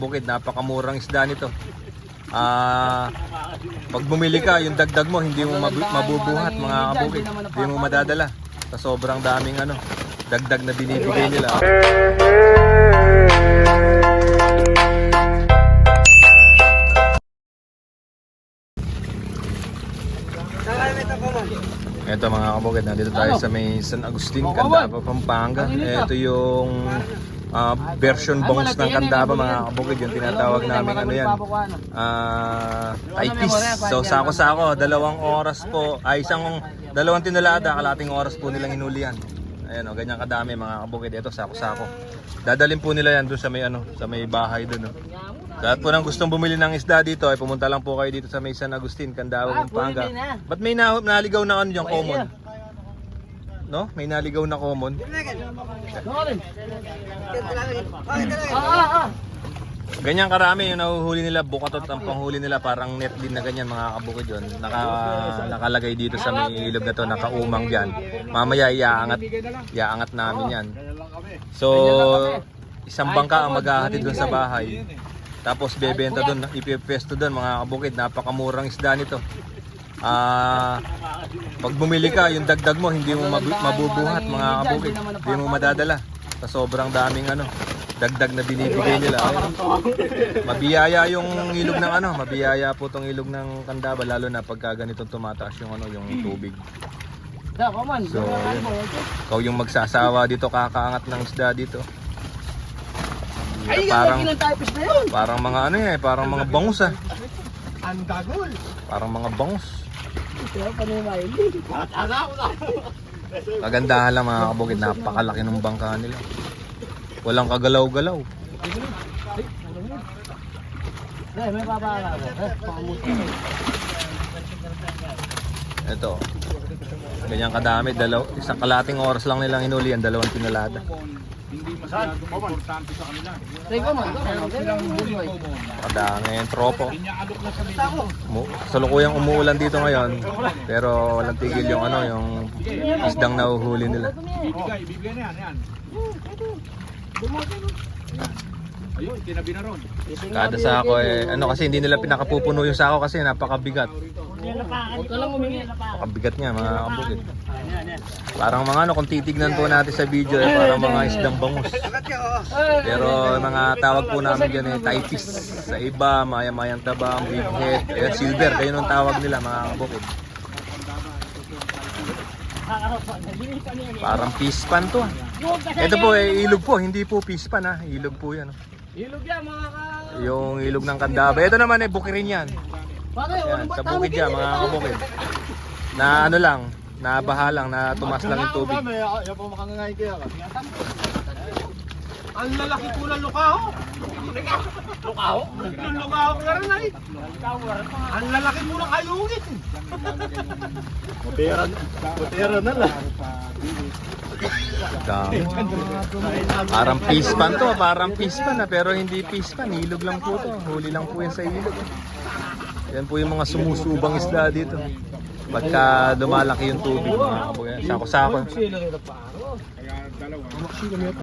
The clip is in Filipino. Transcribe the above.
Bukid, napakamurang isda nito. Pag bumili ka, yung dagdag mo hindi mo mabubuhat mga kabukid. Hindi mo madadala sa sobrang daming dagdag na binibigay nila. Ito mga kabukid, nandito tayo sa may San Agustin, Candaba, Pampanga. Ito yung version bangus ng Candaba mga kabukid, yung tinatawag namin taipis. So sako-sako, 2 oras po, dalawang tinalada, kalating oras po nilang hinulihan. Ayan o, ganyan kadami mga kabukid. Ito sako-sako. Dadalhin po nila yan doon sa may bahay doon. Lahat po nang gustong bumili ng isda dito ay pumunta lang po kayo dito sa may San Agustin, Candaba, Pampanga. Ba't may naligaw na yung common? No? May naligaw na common. Ganyan karami yung nahuhuli nila, bukatot ang panghuli nila, parang net din na ganyan mga kabukid yun. Nakalagay dito sa may ilog na to, nakaumang dyan. Mamaya iaangat namin yan. So, isang bangka ang maghahatid doon sa bahay. Tapos bebenta doon, ipipesto doon mga kabukid, napakamurang isda nito. Pag bumili ka, yung dagdag mo hindi mo mabubuhat mga kabukid. Hindi mo madadala sa sobrang daming dagdag na binibigay nila. Mabiyaya yung ilog ng mabiyaya po tong ilog ng Candaba, lalo na pagka ganitong tumataas yung yung tubig. So, ikaw yung magsasawa dito, kakaangat ng isda dito. Parang mga parang mga bangus Parang mga bangus. Kagandahan lang mga kabukid, napakalaki ng bangka nila. Walang kagalaw-galaw. Ito. Ganyan kadami, isang kalating oras lang nilang hinuli yan, 2 tinalada. Hindi masyadong importante sa kanila. Kadami yung tropo. Salukuyang umuulan dito ngayon, pero walang tigil yung yung isdang nahuhuli nila. Bibigay na yan. Ayun, tinabi na ron. Kada sako kasi hindi nila pinakapupuno yung sako kasi napakabigat. Napakabigat niya mga kabukid. Parang mga kung titignan po natin sa video parang mga isdang bangus. Pero mga tawag po namin dyan taipis. Sa iba, maya-mayang tabang, big head, silver, kayo nung tawag nila mga kabukid. Parang pispan to. Ito po ilog po, hindi po pispan ilog po yan. Ilog yan mga Yung ilog ng Candaba. Ito naman bukirin yan. Yan, sa bukid yan mga kabukid. Na lang, nabaha lang, na tumas lang yung tubig. Ayaw po makangangay kaya ka. Ang lalaki po ng lukaho. Lukaho? Yung lukaho ka rin ay. Ang lalaki po ng ayungit. Putera na lang. Parang pispan to, parang pispan pero hindi pispan, ilog lang po to. Huli lang po yan sa ilog. Yan po yung mga sumusubang isda dito. Pagka lumalaki yung tubig mga kabukid. Sako-sako.